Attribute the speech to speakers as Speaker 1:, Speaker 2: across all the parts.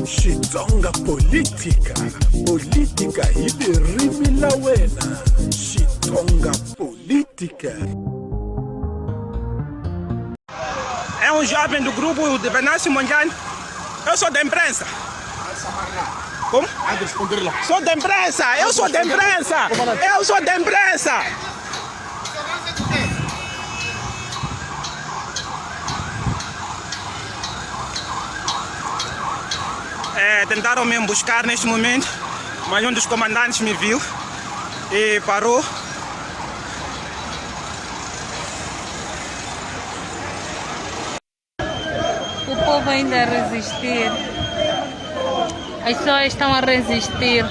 Speaker 1: Xitsonga política, política ilirimi la wena. Xitsonga política.
Speaker 2: É um jovem do grupo de Venâncio Mondlane. Eu sou da imprensa. Como? Sou da imprensa, eu sou da imprensa. Eu sou da imprensa. Tentaram me emboscar neste momento, mas um dos comandantes me viu e parou.
Speaker 3: O povo ainda a resistir. As pessoas estão a resistir.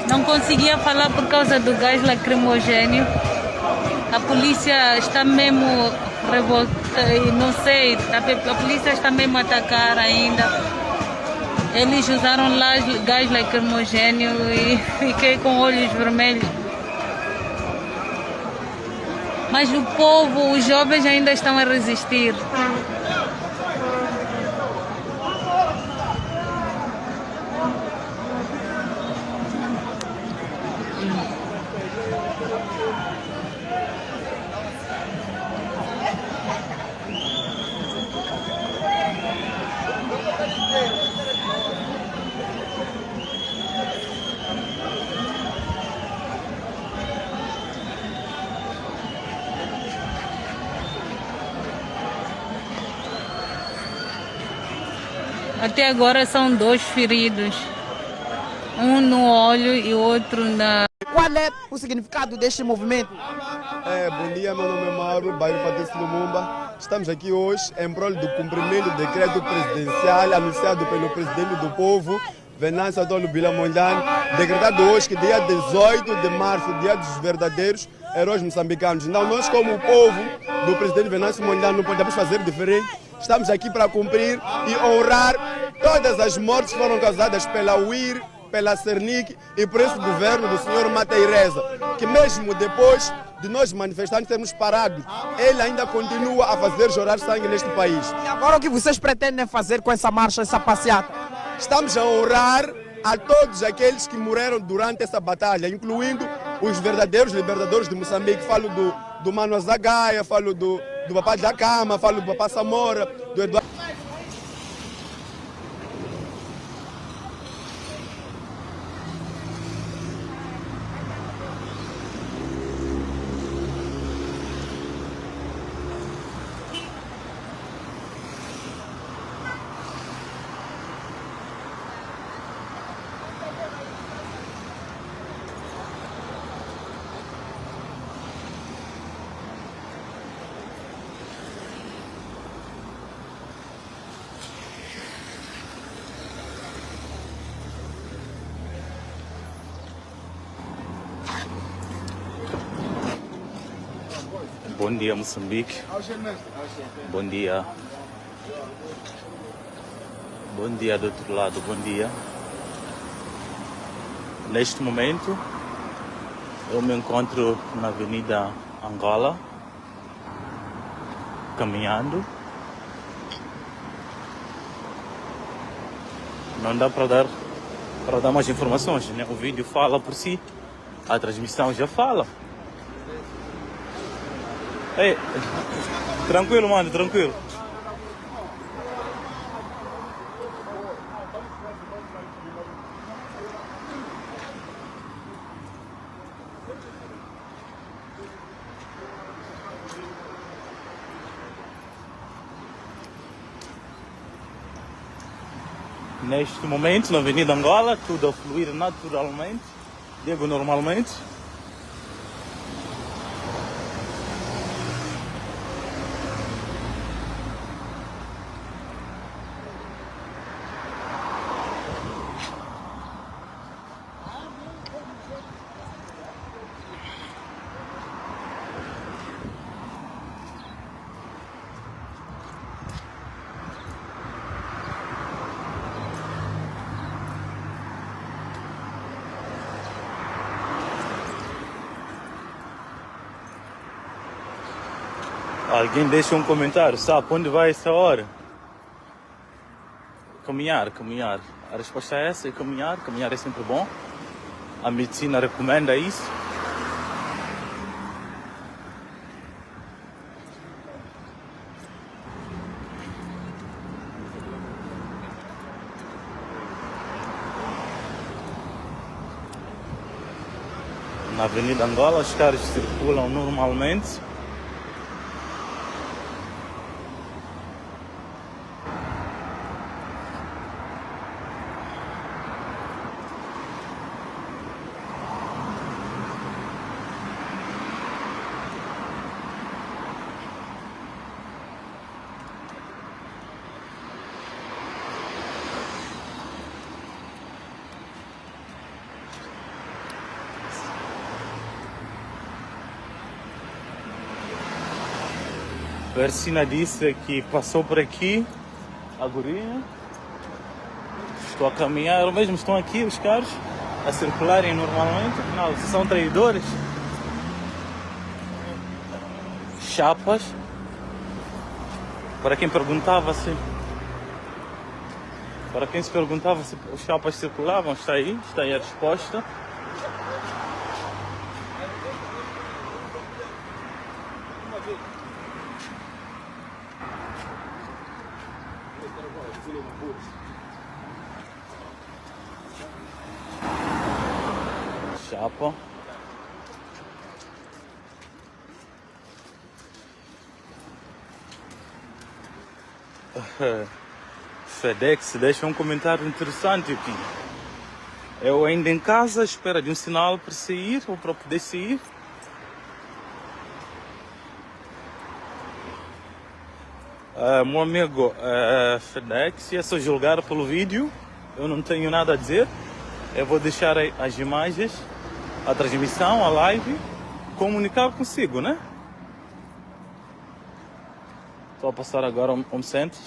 Speaker 3: Não conseguia falar por causa do gás lacrimogêneo. A polícia está mesmo revoltada, não sei, a polícia está mesmo a atacar ainda. Eles usaram lá gás lacrimogêneo e fiquei com olhos vermelhos. Mas o povo, os jovens ainda estão a resistir. Até agora são 2 feridos, um no olho e outro na...
Speaker 4: Qual é o significado deste movimento?
Speaker 5: Bom dia, meu nome é Mauro, bairro Patrício Lumumba. Estamos aqui hoje em prol do cumprimento do decreto presidencial anunciado pelo presidente do povo, Venâncio Antônio Bila Mondlane, decretado hoje que dia 18 de março, dia dos verdadeiros heróis moçambicanos. Então nós, como o povo do presidente Venâncio Mondlane, não podemos fazer diferente. Estamos aqui para cumprir e honrar todas as mortes que foram causadas pela UIR, pela Cernic e por esse governo do senhor Mateireza, que mesmo depois de nós manifestantes termos parado, ele ainda continua a fazer chorar sangue neste país.
Speaker 4: E agora o que vocês pretendem fazer com essa marcha, essa passeata?
Speaker 5: Estamos a honrar a todos aqueles que morreram durante essa batalha, incluindo os verdadeiros libertadores de Moçambique. Falo do Mano Azagaia, falo do Papá da Cama, falo do Papá Samora, do Eduardo.
Speaker 6: Bom dia, Moçambique. Bom dia. Bom dia do outro lado, bom dia. Neste momento, eu me encontro na Avenida Angola, caminhando. Não dá para dar mais informações, né? O vídeo fala por si, a transmissão já fala. Ei, tranquilo, mano, tranquilo. Neste momento, na Avenida Angola, tudo a fluir naturalmente, digo normalmente. Alguém deixa um comentário, sabe onde vai essa hora? Caminhar. A resposta é essa, é caminhar. Caminhar é sempre bom. A medicina recomenda isso. Na Avenida Angola os carros circulam normalmente. A Versina disse que passou por aqui, a guria. Estou a caminhar, mesmo estão aqui os carros a circularem normalmente. Afinal, se são traidores. Chapas. Para quem se perguntava se os chapas circulavam, está aí a resposta. Chapa. FedEx deixa um comentário interessante aqui. Eu ainda em casa, à espera de um sinal para sair ou para poder sair. Meu amigo, FedEx, é só julgar pelo vídeo. Eu não tenho nada a dizer. Eu vou deixar as imagens, a transmissão, a live, comunicar consigo, né? Estou a passar agora ao centro.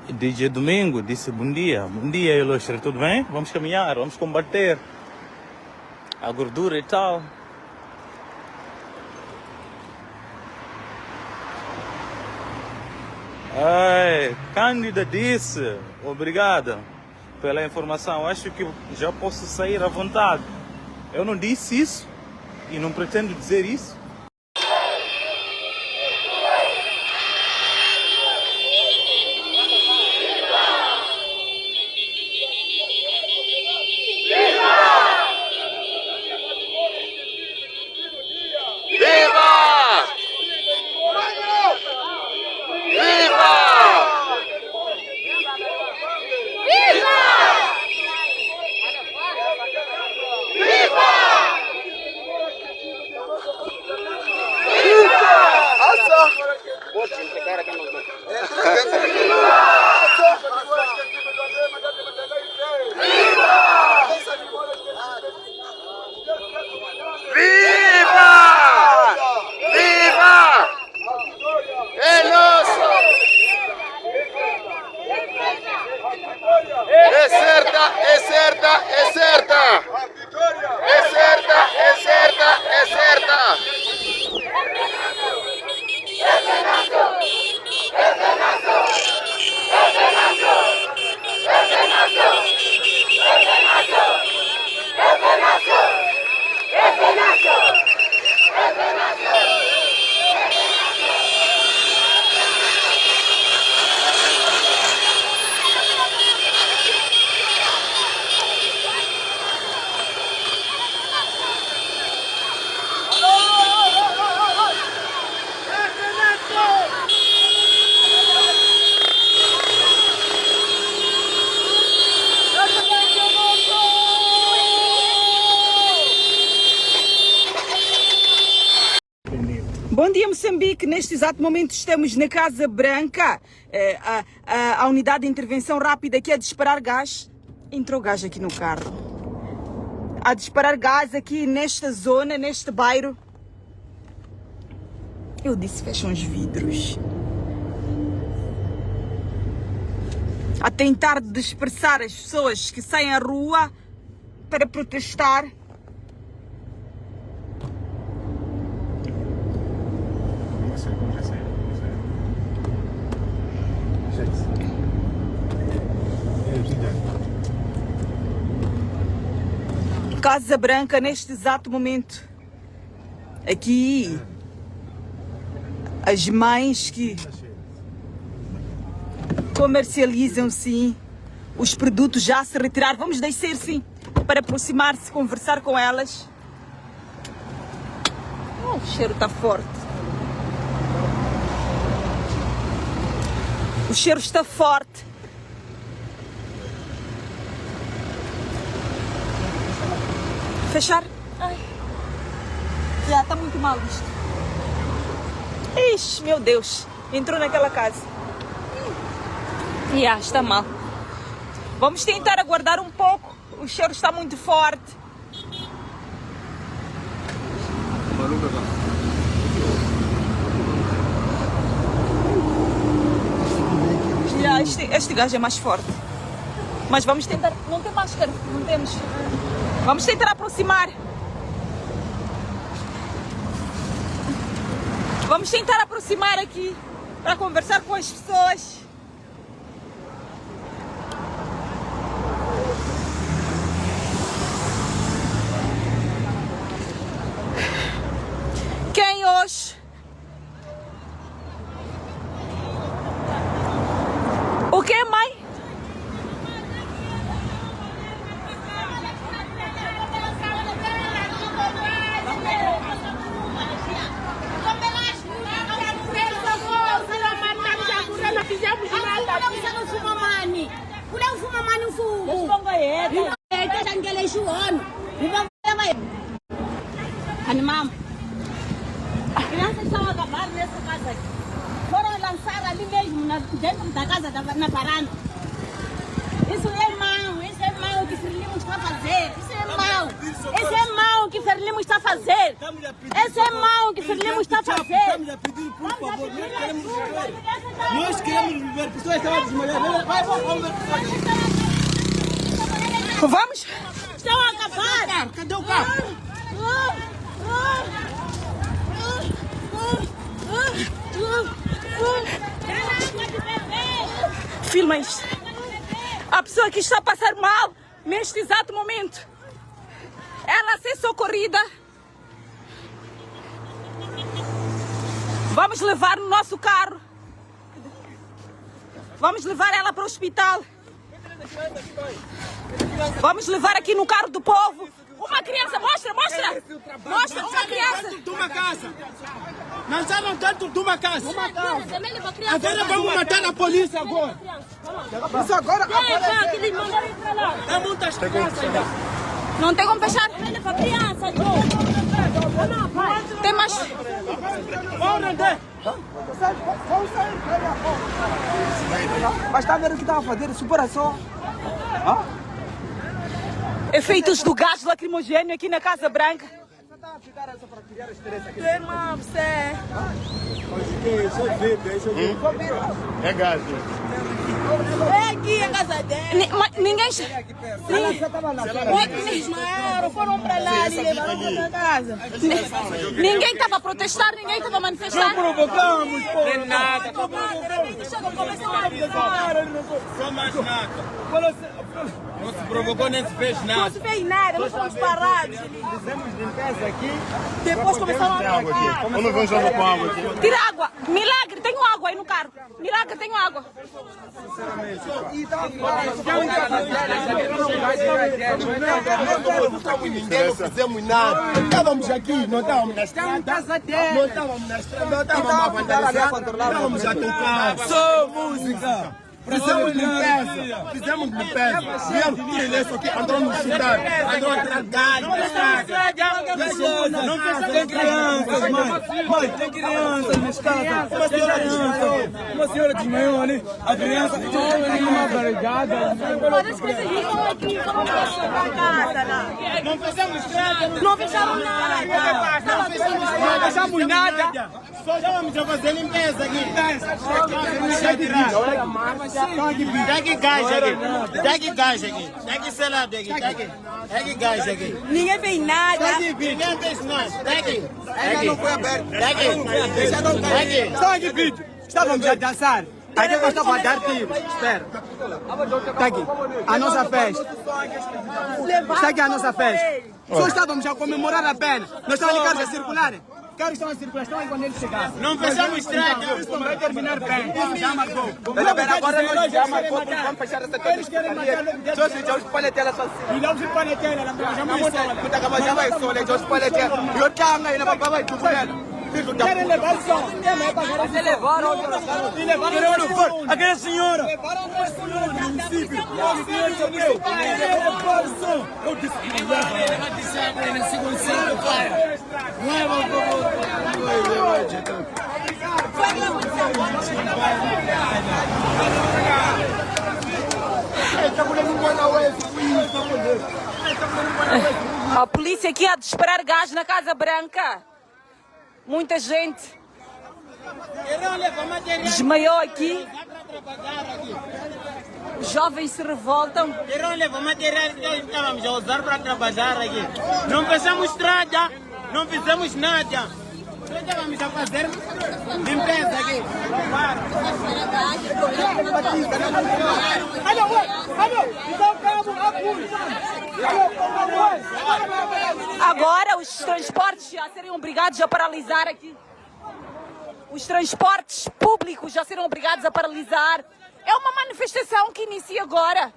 Speaker 6: DJ Domingo disse bom dia Ilustre, tudo bem? Vamos caminhar, vamos combater a gordura e tal. Cândida disse, obrigada pela informação, acho que já posso sair à vontade. Eu não disse isso e não pretendo dizer isso.
Speaker 7: Bom dia, Moçambique. Neste exato momento estamos na Casa Branca. A unidade de intervenção rápida aqui a disparar gás. Entrou gás aqui no carro. A disparar gás aqui nesta zona, neste bairro. Eu disse fecham os vidros. A tentar dispersar as pessoas que saem à rua para protestar. Casa Branca, neste exato momento. Aqui, as mães que comercializam, sim, os produtos já se retiraram. Vamos descer, sim, para aproximar-se, conversar com elas. O cheiro está forte. O cheiro está forte. Fechar? Ai. Já está muito mal isto. Ixi, meu Deus. Entrou naquela casa. Já, está mal. Vamos tentar aguardar um pouco. O cheiro está muito forte. Já, este gajo é mais forte. Mas vamos tentar... Não tem máscara, não temos. Vamos tentar aproximar. Vamos tentar aproximar aqui para conversar com as pessoas. Quem hoje? O que, mãe?
Speaker 8: Animal. As crianças estão a acabar nessa casa. Foram lançar ali mesmo, dentro da casa, na varanda. Isso é mau que Frelimo está a fazer. Isso é mau. Isso é mau que Frelimo está a fazer. Isso é mau que Frelimo está a fazer.
Speaker 9: Estamos a pedir, por favor, nós queremos viver. Pessoas estão a desmaiar.
Speaker 7: Vamos?
Speaker 8: Estão a acabar.
Speaker 9: Cadê o carro?
Speaker 7: Filma isto. A pessoa que está a passar mal neste exato momento. Ela a ser socorrida. Vamos levar no nosso carro. Vamos levar ela para o hospital. Vamos levar aqui no carro do povo. Uma criança, mostra! Mostra uma criança!
Speaker 9: De uma casa! Lançaram dentro de uma casa! Agora vamos matar a polícia agora!
Speaker 4: Isso agora...
Speaker 9: Há muitas crianças ainda!
Speaker 7: Não tem como fechar? Tem mais...
Speaker 9: Vamos render!
Speaker 4: Mas está a ver o que estava a fazer? Superação.
Speaker 7: Efeitos do gás lacrimogêneo aqui na Casa Branca.
Speaker 9: É gás.
Speaker 8: É aqui a casa dele.
Speaker 7: Ninguém...
Speaker 8: Foram para lá e levaram para casa.
Speaker 7: Ninguém estava a protestar, ninguém estava a manifestar.
Speaker 9: Provocamos, pô!
Speaker 8: Não nada.
Speaker 9: Só mais nada. Não se provocou nem se fez nada.
Speaker 8: Não se fez nada, nós fomos parados.
Speaker 9: Fizemos limpeza aqui.
Speaker 8: Depois começaram a atacar.
Speaker 9: Vamos ver um jogo com água aqui.
Speaker 7: Tira água. Milagre, tenho água aí no carro. Milagre, tenho água.
Speaker 9: Ninguém não fizemos nada. Estávamos aqui, não estávamos na estrada. Não estávamos na estrada, não estávamos a vandalizar. Estávamos a tocar. Só música. Fizemos limpeza. Vieram tudo isso aqui, andou no chutar. Andou a tragar. Não tem crianças, mãe. Tem crianças na escada. Uma senhora desmaiou ali. A criança uma barrigada. Não fizemos nada.
Speaker 8: Não fecharam nada.
Speaker 9: Não fizemos nada. Só estávamos a fazer limpeza aqui. Dá que gás aqui. Dá que gás aqui. Dá que selado aqui. Dá que gás aqui.
Speaker 8: Ninguém fez nada.
Speaker 9: Ninguém fez nada. Dá aqui.
Speaker 4: Ainda não foi aberto.
Speaker 9: Dá aqui.
Speaker 4: Estão aqui vídeo. Estávamos a dançar. Aqui eu estou para dar tiro. Espera. Está aqui. A nossa festa. Está aqui a nossa festa. Só estávamos a comemorar apenas. Nós estamos de carros a circular. Carros estão a circular, estão aí quando eles chegaram. Não fechamos estrada. Isso vai terminar bem. Já marcou. Agora nós já marcou. Vamos fechar essa coisa. Eles querem matar. Só se já os paletela só assim. E não se paletela, não já vai sola. Puta que já vai sola, já os paletela. E o tanga ainda vai tudo nela. Querem levar o som. Eles levaram outra cara. E levaram o som. Aquela senhora. Levaram o som do município. O senhor Jobeu. Levaram o som. Eu disse que leva de sempre na segunda-feira. Não é uma boa.
Speaker 7: A polícia aqui a disparar gás na Casa Branca. Muita gente desmaiou aqui. Os jovens se revoltam.
Speaker 10: Leva material que estávamos a usar para trabalhar aqui. Não fechamos estrada, não fizemos nada. Nós estávamos a fazer limpeza aqui.
Speaker 7: Agora os transportes já seriam obrigados a paralisar aqui. Os transportes públicos já serão obrigados a paralisar. É uma manifestação que inicia agora.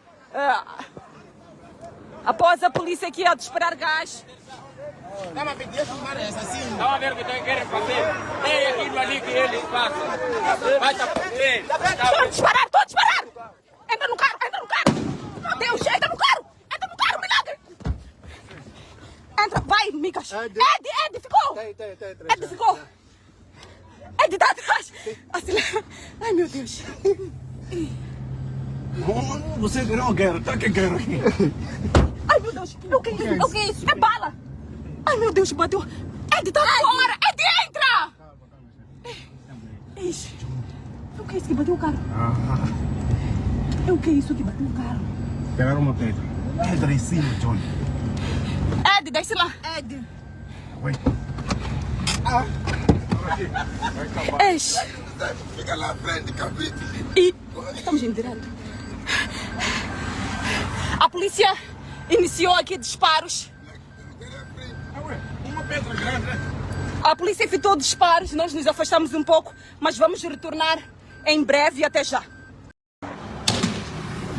Speaker 7: Após a polícia aqui a disparar gás.
Speaker 10: Estava a pedir assim. Estava a ver o que querem fazer. É aquilo ali que eles fazem.
Speaker 7: Estou a disparar, estou a disparar! Entra no carro, entra no carro! Meu Deus, entra no carro! Entra no carro, milagre! Entra, vai, Micas! Ed, ficou! Ed, ficou! Ed, tá atrás! Acelera! Ai, meu Deus!
Speaker 9: Você não quer, tá que quer aqui.
Speaker 7: Ai, meu Deus! O que é isso? O que é isso? É bala! Ai, meu Deus, bateu! Ed, tá fora! Ed, entra! Ixi! O que é isso que bateu o carro? O que é isso que bateu o carro?
Speaker 9: Pegaram uma pedra. Pedra em cima, John.
Speaker 7: Ed, desce lá! Ed!
Speaker 9: Oi.
Speaker 7: Ixi!
Speaker 9: Fica lá à frente, cabide.
Speaker 7: E estamos em direto. A polícia iniciou aqui disparos.
Speaker 9: Uma pedra grande, né?
Speaker 7: A polícia efetuou disparos, nós nos afastamos um pouco, mas vamos retornar em breve. Até já.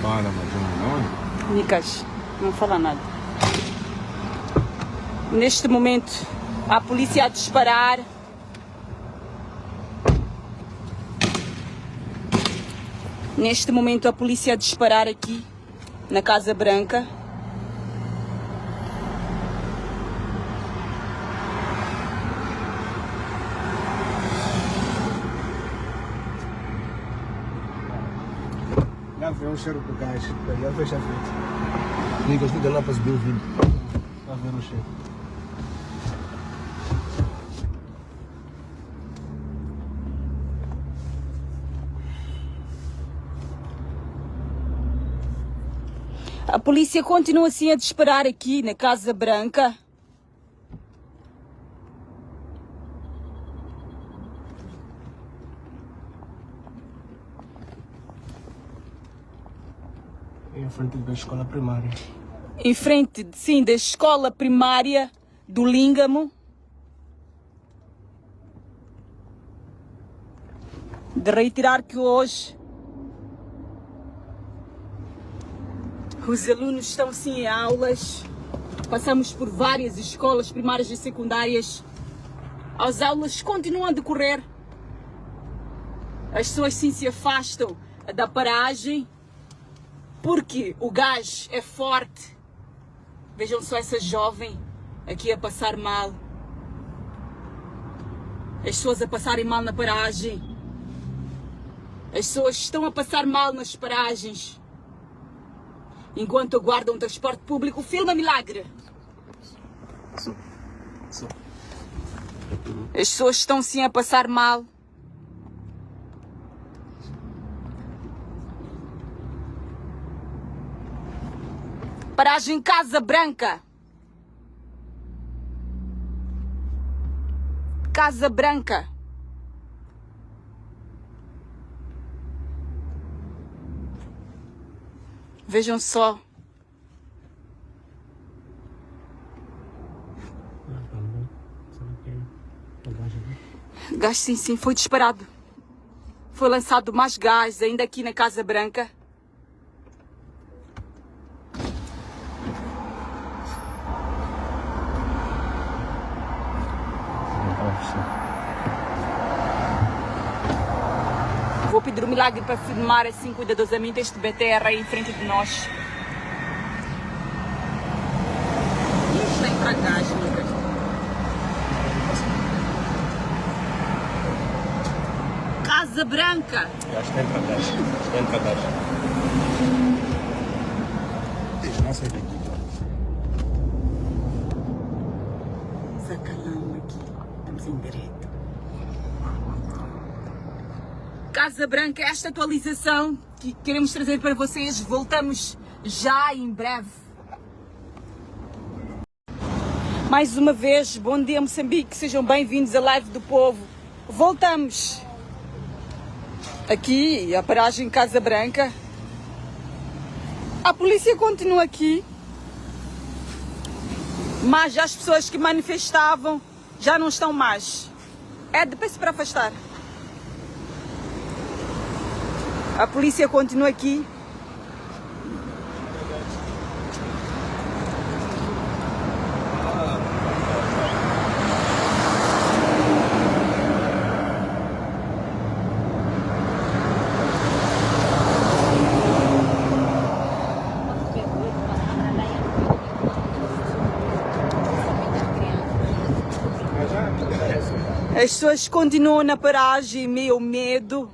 Speaker 9: Bala, mas não.
Speaker 7: Nicas, não fala nada. Neste momento, a polícia a disparar. Neste momento, a polícia a disparar aqui na Casa Branca.
Speaker 4: Já veio o cheiro do gás. Já fecha a frente. Liga, liga lá para subir o vídeo. Já ver o cheiro.
Speaker 7: A polícia continua assim a disparar aqui na Casa Branca.
Speaker 4: Em frente da escola primária.
Speaker 7: Em frente, sim, da escola primária do Língamo. De reiterar que hoje os alunos estão sim em aulas. Passamos por várias escolas primárias e secundárias. As aulas continuam a decorrer. As pessoas sim se afastam da paragem porque o gás é forte. Vejam só essa jovem aqui a passar mal. As pessoas a passarem mal na paragem. As pessoas estão a passar mal nas paragens. Enquanto aguardam o transporte público, filma milagre. As pessoas estão sim a passar mal. Paragem Casa Branca. Casa Branca. Vejam só. Gás, sim, foi disparado. Foi lançado mais gás ainda aqui na Casa Branca. Vou pedir um milagre para filmar assim cuidadosamente este BTR aí em frente de nós. Isto entra gás, Lucas. Casa Branca.
Speaker 9: Acho que entra gás. Entra gás. Não sei daqui.
Speaker 7: Sacalão aqui. Estamos em direto. Casa Branca, esta atualização que queremos trazer para vocês. Voltamos já em breve. Mais uma vez, bom dia Moçambique, sejam bem-vindos à Live do Povo. Voltamos aqui, a paragem Casa Branca. A polícia continua aqui, mas as pessoas que manifestavam já não estão mais. É de peço para afastar. A polícia continua aqui. As pessoas continuam na paragem, meio medo.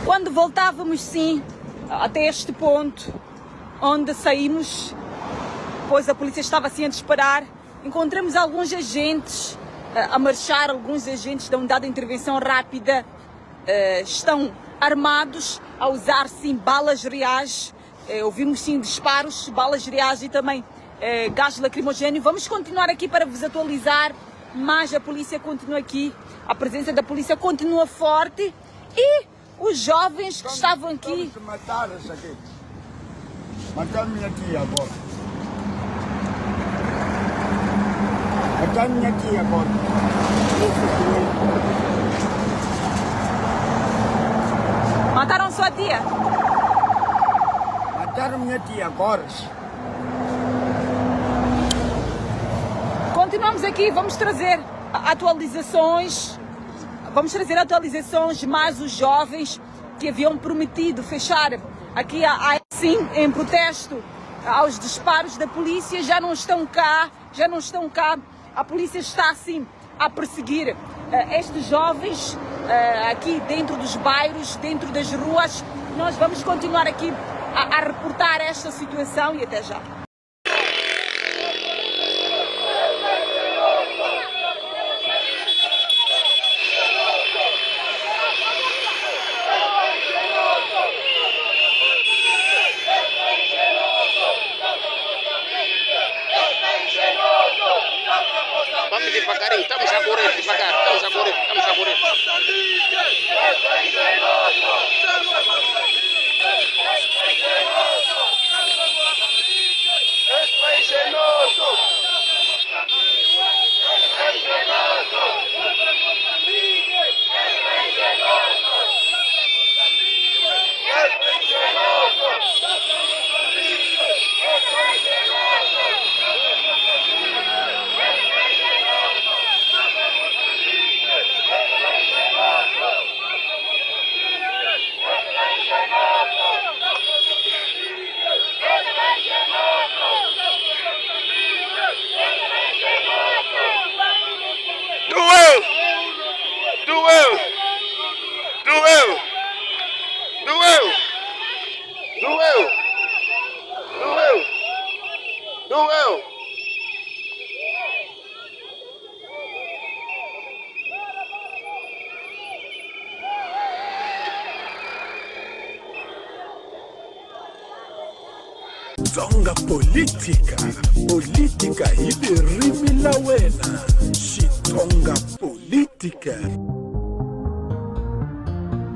Speaker 7: Quando voltávamos, sim, até este ponto, onde saímos, pois a polícia estava assim a disparar, encontramos alguns agentes a marchar, alguns agentes da unidade de intervenção rápida estão armados, a usar, sim, balas reais. Ouvimos, sim, disparos, balas reais e também gás lacrimogéneo. Vamos continuar aqui para vos atualizar, mas a polícia continua aqui, a presença da polícia continua forte e os jovens que estavam aqui...
Speaker 9: Mataram-se aqui. Mataram-me aqui agora. Mataram-me aqui agora.
Speaker 7: Mataram sua tia?
Speaker 9: Mataram minha tia agora.
Speaker 7: Continuamos aqui, vamos trazer atualizações. Vamos trazer atualizações, mas os jovens que haviam prometido fechar aqui sim, em protesto aos disparos da polícia, já não estão cá. A polícia está assim a perseguir estes jovens aqui dentro dos bairros, dentro das ruas. Nós vamos continuar aqui a reportar esta situação e até já.
Speaker 10: Vamos devagarinho, estamos a correr, devagar, estamos a correr. Doeu!
Speaker 1: Zonga política hivi rimi la wena. Shitonga política.